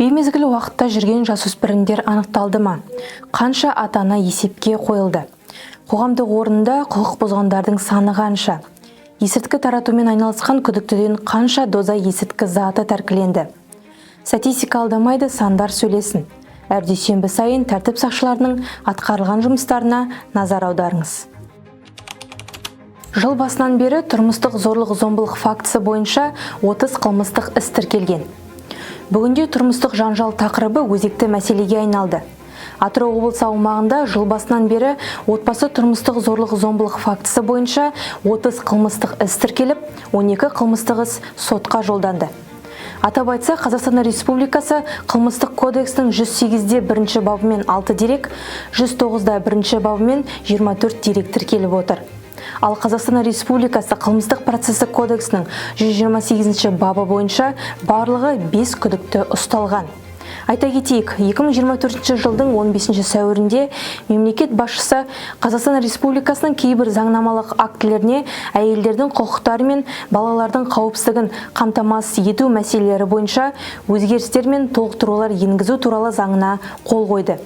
Беймезгіл уақытта жүрген жасөспірімдер анықталды ма? Қанша ата-ана есепке қойылды? Қоғамдық орында құқық бұзғандардың саны қанша? Есірткі таратумен айналысқан күдіктіден қанша доза есірткі заты тәркіленді? Статистика алдамайды, сандар сөйлесін. Әр дүйсенбі сайын тәртіп сақшыларының атқарылған жұмыстарына назар аударыңыз. Жыл басынан бері тұрмыстық зорлық-зомбылық фактісі бойынша 30 қылмыстық іс тіркелген. Бүгінде тұрмыстық жанжал тақырыбы өзекті мәселеге айналды. Атырау облысы аумағында жыл басынан бері отбасы тұрмыстық зорлық-зомбылық фактісі бойынша 30 қылмыстық іс тіркеліп, 12 қылмыстық іс сотқа жолданды. Атап айтса, Қазақстан Республикасы қылмыстық кодекстің 108-де 1-ші бабымен 6 дерек, 109-да 1-ші бабымен 24 дерек тіркеліп отыр. Ал Қазақстан Республикасы қылмыстық процесі кодексінің 128-ші бабы бойынша барлығы 5 күдікті ұсталған. Айта кетейік, 2024 жылдың 15 сәуірінде мемлекет басшысы Қазақстан Республикасының кейбір заңнамалық актілеріне әйелдердің құқықтары мен балалардың қауіпсіздігін қамтамасыз ету мәселелері бойынша өзгерістер мен толықтырулар енгізу туралы заңына қол қойды.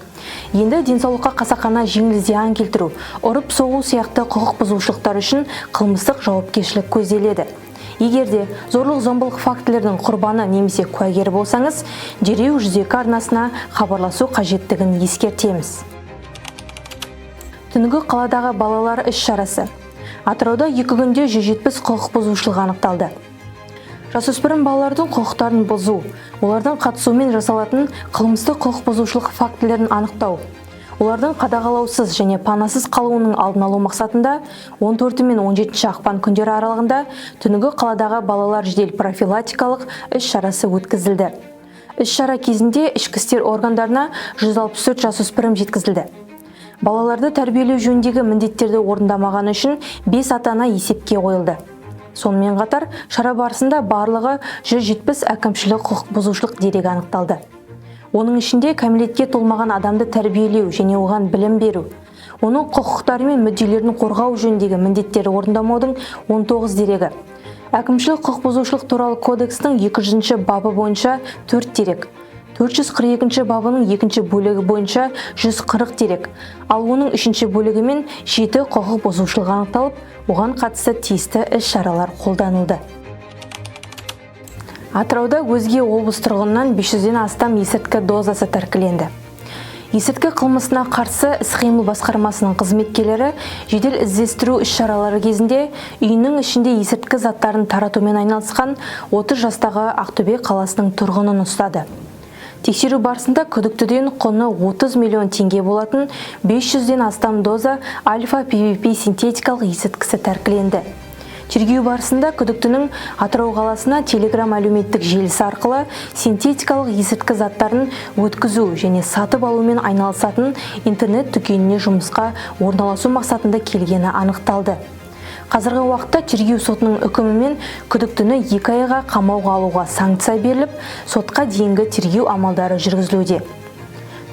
Енді денсаулыққа қасақана жеңіл зиян келтіру, ұрып-соғу сияқты құқық бұзушылықтар үшін қылмыстық жауапкершілік көзделеді. Егерде зорлық-зомбылық фактілердің құрбаны немесе куәгері болсаңыз, дереу 102 арнасына хабарласу қажеттігін ескертеміз. Түнгі қаладағы балалар іс-шарасы. Атырауда 2 күнде 170 құқық бұзушылық анықталды. Жасөспірім балалардың құқықтарын бұзу, олардың қатысуымен жасалатын қылмыстық құқық бұзушылық фактілерін анықтау, олардың қадағалаусыз және панасыз қалуының алдын алу мақсатында 14 мен 17 ақпан күндері аралығында түнгі қаладағы балалар жедел профилактикалық іс-шарасы өткізілді. Іс-шара кезінде ішкі істер органдарына 164 жасөспірім жеткізілді. Балаларды тәрбиелеу жөніндегі міндеттерді орындамағаны үшін 5 ата-ана есепке қойылды. Сонымен қатар, шара барысында барлығы 170 әкімшілік құқық бұзушылық дерегі анықталды. Оның ішінде кәмелетке толмаған адамды тәрбиелеу және оған білім беру, оның құқықтары мен мүдделерін қорғау жөніндегі міндеттері орындамаудың 19 дерегі, әкімшілік құқық бұзушылық туралы кодекстің 200-ші бабы бойынша 4 дерек, 442-ші бабының 2-ші бөлігі бойынша 140 дерек, ал оның 3-ші бөлігімен 7 құқық бұзушылық анықталып, оған қатысты тиісті іс-шаралар қолданылды. Атырауда өзге облыс тұрғынынан 500-ден астам есірткі дозасы тәркіленді. Есірткі қылмысына қарсы іс-қимыл басқармасының қызметкерлері жедел іздестіру іс-шаралары кезінде үйінің ішінде есірткі заттарын таратумен айналысқан 30 жастағы Ақтөбе қаласының тұрғынын ұстады. Тексеру барысында күдіктіден құны 30 миллион теңге болатын 500-ден астам доза альфа-ПВП синтетикалық есірткісі тәркіленді. Тергеу барысында күдіктінің Атырау қаласына Telegram әлеуметтік желісі арқылы синтетикалық есірткі заттарын өткізу және сатып алумен айналысатын интернет дүкеніне жұмысқа орналасу мақсатында келгені анықталды. Қазіргі уақытта тергеу сотының үкімімен күдіктіні 2 айға қамауға алуға санкция беріліп, сотқа дейінгі тергеу амалдары жүргізілуде.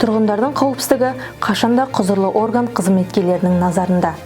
Тұрғындардың қауіпсіздігі қашанда құзырлы орган қызметкерлерінің назарында.